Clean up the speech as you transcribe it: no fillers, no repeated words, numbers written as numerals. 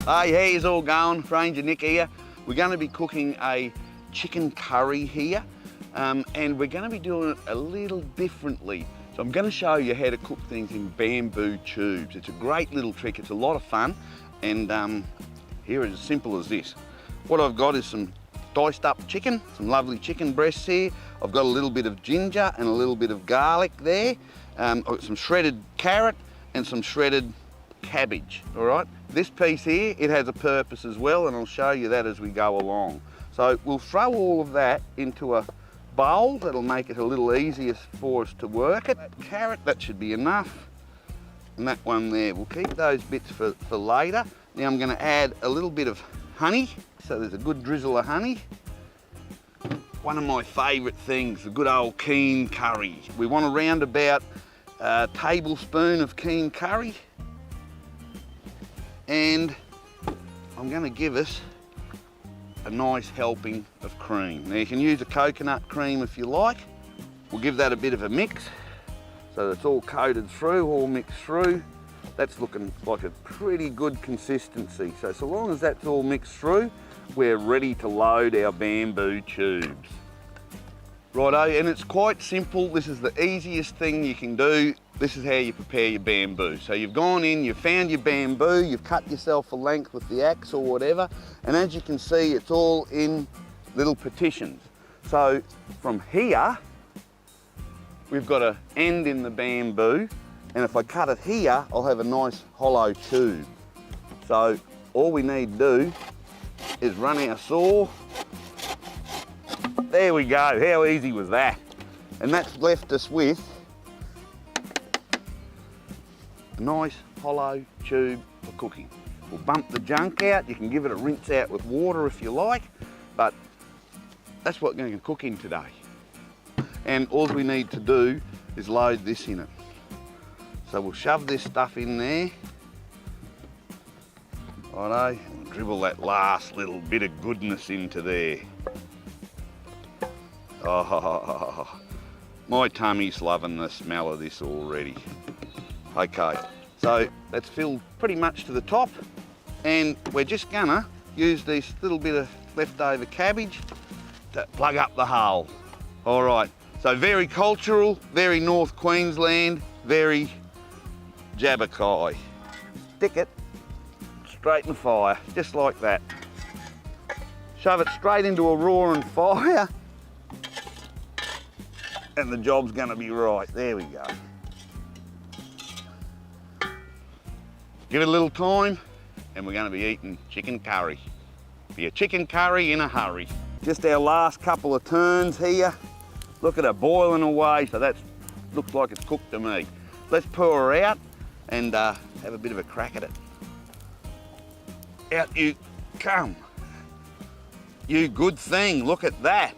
Hey, how's all going? Ranger Nick here. We're going to be cooking a chicken curry here, and we're going to be doing it a little differently. So I'm going to show you how to cook things in bamboo tubes. It's a great little trick, it's a lot of fun, and here it's as simple as this. What I've got is some diced up chicken, some lovely chicken breasts here. I've got a little bit of ginger and a little bit of garlic there. I've got some shredded carrot and some shredded cabbage, all right? This piece here, it has a purpose as well, and I'll show you that as we go along. So we'll throw all of that into a bowl. That'll make it a little easier for us to work it. That carrot, that should be enough. And that one there, we'll keep those bits for later. Now I'm gonna add a little bit of honey. So there's a good drizzle of honey. One of my favourite things, a good old keen curry. We want around about a tablespoon of keen curry. And I'm going to give us a nice helping of cream. Now you can use a coconut cream if you like. We'll give that a bit of a mix so that it's all coated through, all mixed through. That's looking like a pretty good consistency. So long as that's all mixed through, we're ready to load our bamboo tubes. Righto, and it's quite simple. This is the easiest thing you can do. This is how you prepare your bamboo. So you've gone in, you've found your bamboo, you've cut yourself a length with the axe or whatever, and as you can see, it's all in little partitions. So from here, we've got an end in the bamboo, and if I cut it here, I'll have a nice hollow tube. So all we need to do is run our saw. There we go, how easy was that? And that's left us with a nice hollow tube for cooking. We'll bump the junk out. You can give it a rinse out with water if you like, but that's what we're going to cook in today. And all we need to do is load this in it. So we'll shove this stuff in there. Righto, and dribble that last little bit of goodness into there. Oh, my tummy's loving the smell of this already. Okay, so that's filled pretty much to the top, and we're just gonna use this little bit of leftover cabbage to plug up the hole. All right, so very cultural, very North Queensland, very Jabberkai. Stick it straight in the fire, just like that. Shove it straight into a roaring fire, and the job's gonna be right. There we go. Give it a little time, and we're gonna be eating chicken curry. Be a chicken curry in a hurry. Just our last couple of turns here. Look at her boiling away, so that looks like it's cooked to me. Let's pour her out and have a bit of a crack at it. Out you come. You good thing, look at that.